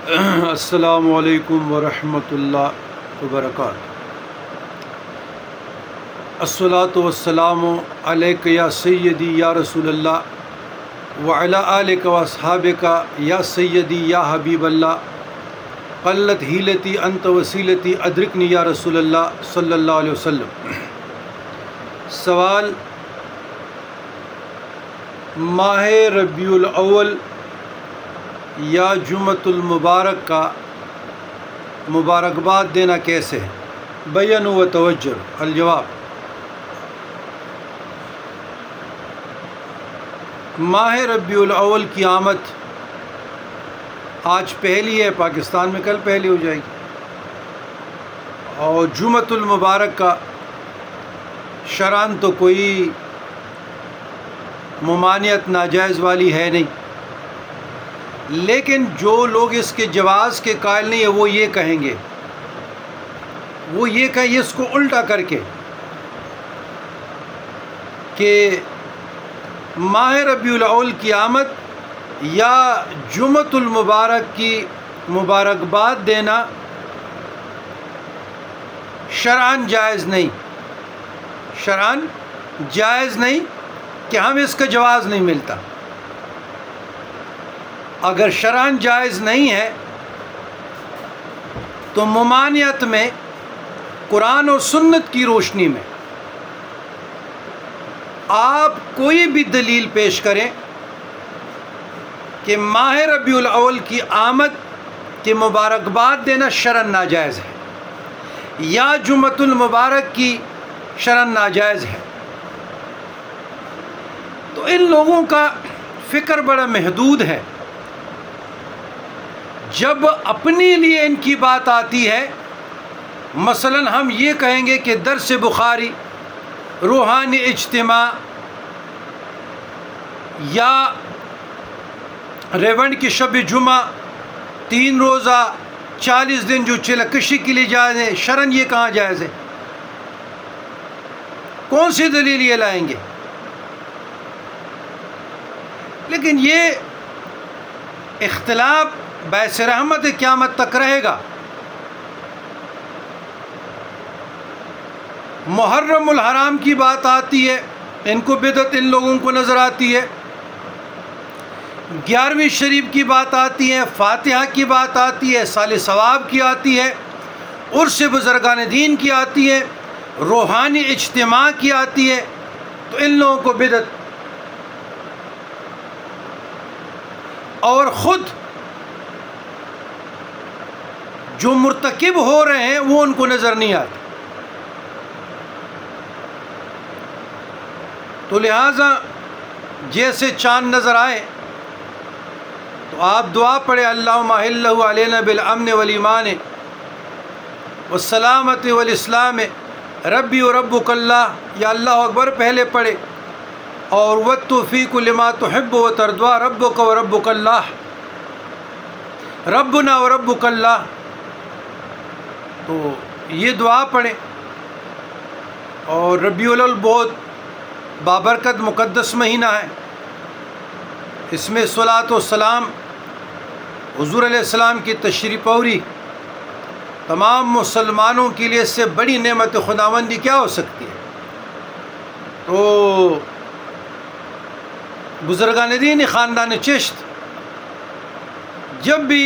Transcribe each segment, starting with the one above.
السلام علیکم ورحمۃ اللہ وبرکاتہ۔ الصلاۃ والسلام علیک یا سیدی یا رسول اللہ وعلی آلک واصحابک یا سیدی یا حبیب اللہ، قلت حیلتی انت وسیلتی ادرکنی یا رسول اللہ صلی اللہ علیہ وسلم۔ سوال: ماہ ربیع الاول یا جمعۃ المبارک کا مبارکباد دینا کیسے ہے؟ بیان و توجہ۔ الجواب: ماہ ربیع الاول کی آمد آج پہلی ہے، پاکستان میں کل پہلی ہو جائے گی، اور جمعۃ المبارک کا شرعاً تو کوئی ممانعت ناجائز والی ہے نہیں، لیکن جو لوگ اس کے جواز کے قائل نہیں ہیں وہ یہ کہیں گے، وہ یہ کہیں اس کو الٹا کر کے کہ ماہ ربیع الاول کی آمد یا جمعۃ المبارک کی مبارکباد دینا شرعاً جائز نہیں، شرعاً جائز نہیں کہ ہم اس کا جواز نہیں ملتا۔ اگر شرعاً جائز نہیں ہے تو ممانعت میں قرآن و سنت کی روشنی میں آپ کوئی بھی دلیل پیش کریں کہ ماہ ربیع الاول کی آمد کی مبارکباد دینا شرعاً ناجائز ہے یا جمعۃ المبارک کی شرعاً ناجائز ہے، تو ان لوگوں کا فکر بڑا محدود ہے۔ جب اپنے لیے ان کی بات آتی ہے، مثلاً ہم یہ کہیں گے کہ درس بخاری، روحانی اجتماع یا ریونڈ کی شب جمعہ، 3 روزہ 40 دن جو چلکشی کے لیے جائز ہے، شرعاً یہ کہاں جائز ہے؟ کون سی دلیل یہ لائیں گے؟ لیکن یہ اختلاف باعث رحمت قیامت تک رہے گا۔ محرم الحرام کی بات آتی ہے، ان کو بدعت ان لوگوں کو نظر آتی ہے۔ 11ویں شریف کی بات آتی ہے، فاتحہ کی بات آتی ہے، سال ثواب کی آتی ہے، عرس بزرگان دین کی آتی ہے، روحانی اجتماع کی آتی ہے، تو ان لوگوں کو بدعت، اور خود جو مرتکب ہو رہے ہیں وہ ان کو نظر نہیں آتا۔ تو لہٰذا جیسے چاند نظر آئے تو آپ دعا پڑھیں، اللہم احلہ علینا بالامن والایمان والسلامت والاسلام ربی و ربک اللہ، یا اللہ اکبر پہلے پڑھے، اور والتوفیق لما تحب و ترضی ربک و ربک اللہ، ربنا و ربک اللہ، تو یہ دعا پڑھیں۔ اور ربیع الاول بہت بابرکت مقدس مہینہ ہے، اس میں صلاۃ و سلام حضور علیہ السلام کی تشریف آوری، تمام مسلمانوں کے لیے اس سے بڑی نعمت خداوندی کیا ہو سکتی ہے؟ تو بزرگان دین خاندان چشت جب بھی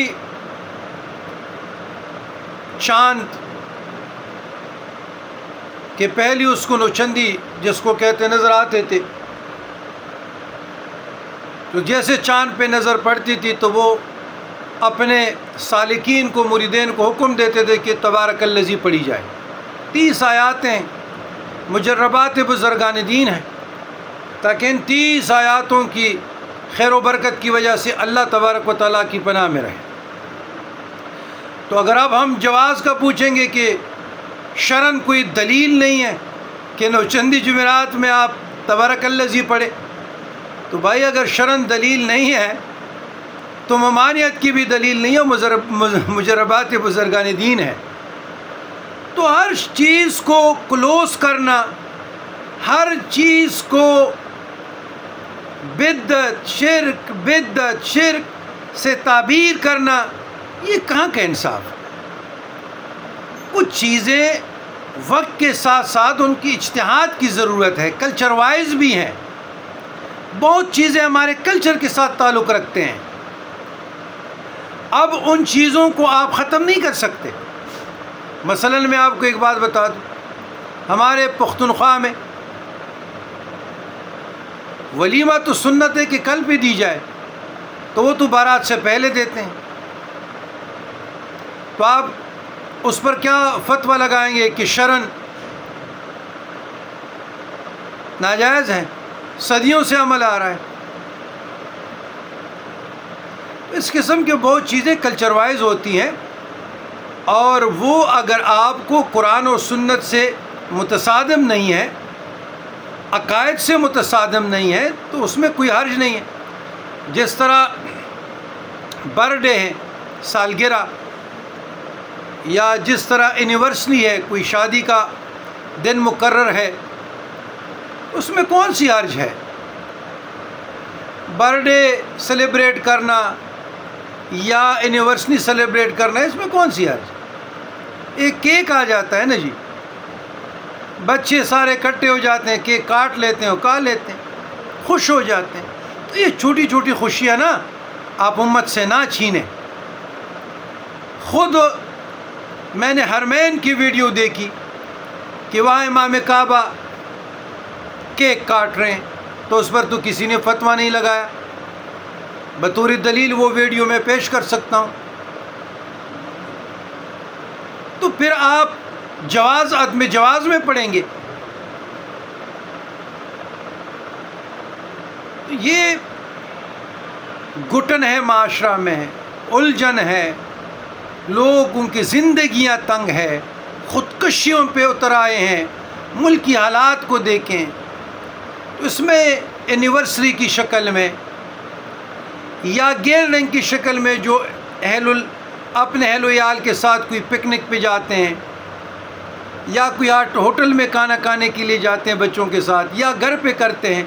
چاند کہ پہلی اس کو نوچندی جس کو کہتے نظر آتے تھے، تو جیسے چاند پہ نظر پڑتی تھی تو وہ اپنے سالکین کو، مریدین کو حکم دیتے تھے کہ تبارک الذی پڑھی جائے۔ 30 آیاتیں مجربات بزرگان دین ہیں، تاکہ ان 30 آیاتوں کی خیر و برکت کی وجہ سے اللہ تبارک و تعالیٰ کی پناہ میں رہے۔ تو اگر اب ہم جواز کا پوچھیں گے کہ شرعاً کوئی دلیل نہیں ہے کہ نوچندی جمعرات میں آپ تبارک الذی پڑھے، تو بھائی اگر شرعاً دلیل نہیں ہے تو ممانعت کی بھی دلیل نہیں ہے، مجربات بزرگان دین ہے۔ تو ہر چیز کو کلوز کرنا، ہر چیز کو بدعت شرک سے تعبیر کرنا، یہ کہاں کا انصاف؟ کچھ چیزیں وقت کے ساتھ ساتھ ان کی اجتہاد کی ضرورت ہے، کلچر وائز بھی ہیں، بہت چیزیں ہمارے کلچر کے ساتھ تعلق رکھتے ہیں، اب ان چیزوں کو آپ ختم نہیں کر سکتے۔ مثلاً میں آپ کو ایک بات بتا دوں، ہمارے پختونخوا میں ولیمہ تو سنت ہے کہ کل پہ دی جائے، تو وہ تو بارات سے پہلے دیتے ہیں، تو آپ اس پر کیا فتویٰ لگائیں گے کہ شرعاً ناجائز ہے؟ صدیوں سے عمل آ رہا ہے۔ اس قسم کے بہت چیزیں کلچر وائز ہوتی ہیں، اور وہ اگر آپ کو قرآن و سنت سے متصادم نہیں ہے، عقائد سے متصادم نہیں ہے، تو اس میں کوئی حرج نہیں ہے۔ جس طرح برتھ ڈے ہے، سالگرہ، یا جس طرح اینیورسری ہے، کوئی شادی کا دن مقرر ہے، اس میں کون سی حرج ہے؟ برتھ ڈے سیلیبریٹ کرنا یا اینیورسری سیلیبریٹ کرنا، اس میں کون سی حرج؟ ایک کیک آ جاتا ہے نا جی، بچے سارے اکٹھے ہو جاتے ہیں، کیک کاٹ لیتے ہیں، کھا لیتے ہیں، خوش ہو جاتے ہیں۔ تو یہ چھوٹی چھوٹی خوشیاں نا آپ امت سے نہ چھینیں۔ خود میں نے حرمین کی ویڈیو دیکھی کہ وہاں امام کعبہ کیک کاٹ رہے ہیں، تو اس پر تو کسی نے فتویٰ نہیں لگایا۔ بطور دلیل وہ ویڈیو میں پیش کر سکتا ہوں۔ تو پھر آپ جواز عدم جواز میں پڑھیں گے۔ یہ گھٹن ہے، معاشرہ میں الجھن ہے، لوگوں کی زندگیاں تنگ ہے، خودکشیوں پہ اتر آئے ہیں۔ ملکی حالات کو دیکھیں، اس میں اینیورسری کی شکل میں یا گیدرنگ کی شکل میں جو اپنے اہل و عیال کے ساتھ کوئی پکنک پہ جاتے ہیں، یا کوئی ہوٹل میں کھانا کھانے کے لیے جاتے ہیں بچوں کے ساتھ، یا گھر پہ کرتے ہیں،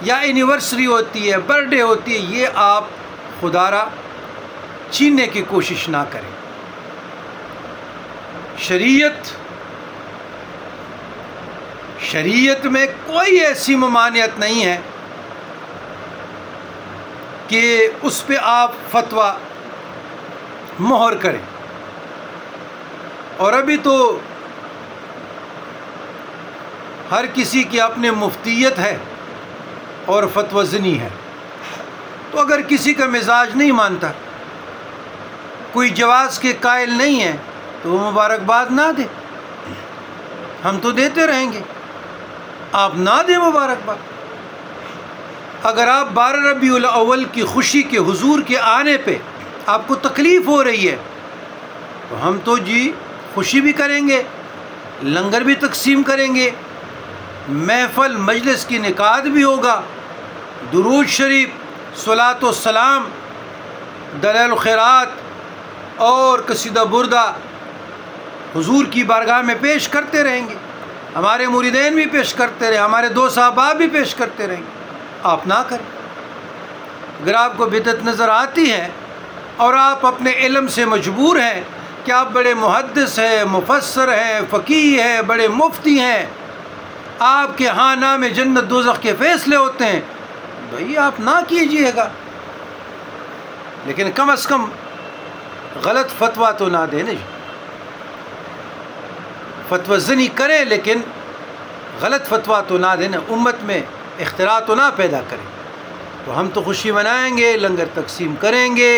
یا اینیورسری ہوتی ہے، برتھ ڈے ہوتی ہے، یہ آپ خدا را چھیننے کی کوشش نہ کریں۔ شریعت میں کوئی ایسی ممانعت نہیں ہے کہ اس پہ آپ فتویٰ مہر کریں۔ اور ابھی تو ہر کسی کی اپنی مفتیت ہے اور فتویٰ زنی ہے، تو اگر کسی کا مزاج نہیں مانتا، کوئی جواز کے قائل نہیں ہے، تو وہ مبارکباد نہ دے، ہم تو دیتے رہیں گے، آپ نہ دیں مبارکباد۔ اگر آپ 12 ربیع الاول کی خوشی کے حضور کے آنے پہ آپ کو تکلیف ہو رہی ہے، تو ہم تو جی خوشی بھی کریں گے، لنگر بھی تقسیم کریں گے، محفل مجلس کی انعقاد بھی ہوگا، درود شریف، صلاۃ و سلام، دلائل الخیرات اور قصیدہ بردہ حضور کی بارگاہ میں پیش کرتے رہیں گے، ہمارے مریدین بھی پیش کرتے رہیں، ہمارے دوست احباب بھی پیش کرتے رہیں گے۔ آپ نہ کریں۔ اگر آپ کو بدعت نظر آتی ہے اور آپ اپنے علم سے مجبور ہیں کہ آپ بڑے محدث ہیں، مفسر ہیں، فقیہ ہیں، بڑے مفتی ہیں، آپ کے ہاں نام جنت دوزخ کے فیصلے ہوتے ہیں، بھئی آپ نہ کیجئے گا، لیکن کم از کم غلط فتویٰ تو نہ دیں۔ فتویٰ زنی کریں لیکن غلط فتویٰ تو نہ دینا، امت میں اختراع تو نہ پیدا کریں۔ تو ہم تو خوشی منائیں گے، لنگر تقسیم کریں گے،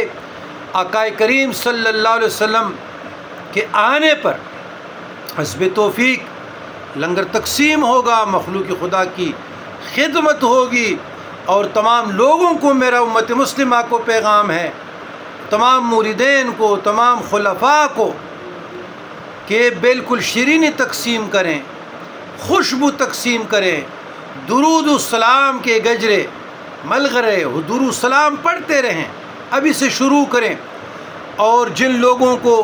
آقا کریم صلی اللہ علیہ وسلم کے آنے پر حسب توفیق لنگر تقسیم ہوگا، مخلوق خدا کی خدمت ہوگی، اور تمام لوگوں کو، میرا امت مسلمہ کو پیغام ہے، تمام مریدین کو، تمام خلفاء کو، کہ بالکل شیرینی تقسیم کریں، خوشبو تقسیم کریں، درود السلام کے گجرے ملغرے درود السلام پڑھتے رہیں، ابھی سے شروع کریں۔ اور جن لوگوں کو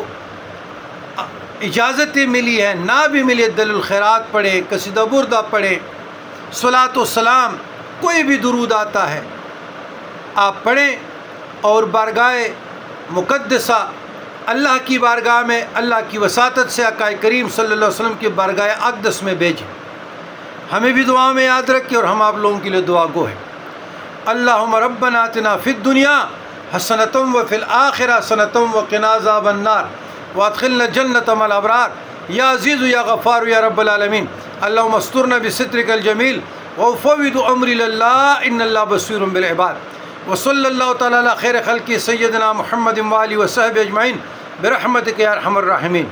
اجازتیں ملی ہے، نہ بھی ملے، دلائل الخیرات پڑھیں، قصیدہ بردہ پڑھیں، صلاۃ و سلام، کوئی بھی درود آتا ہے آپ پڑھیں، اور بارگاہ مقدسہ اللہ کی بارگاہ میں اللہ کی وساطت سے آقا کریم صلی اللہ علیہ وسلم کی بارگاہ اقدس میں بھیجیں، ہمیں بھی دعا میں یاد رکھیں اور ہم آپ لوگوں کے لیے دعا گو ہے۔ اللہم ربنا آتنا فی الدنیا حسنۃ وفی الآخرہ حسنۃ وقنا عذاب النار وادخلنا الجنۃ مع الابرار یا عزیز یا غفار یا رب العالمین۔ اللہم استرنا بسترک الجمیل وافوض امری اللہ ان اللہ بصیر بالعباد۔ وصلی اللہ تعالی علی خیر خلقہ سیدنا محمد وآلہ وصحبہ اجمعین برحمتک یا ارحم الراحمین۔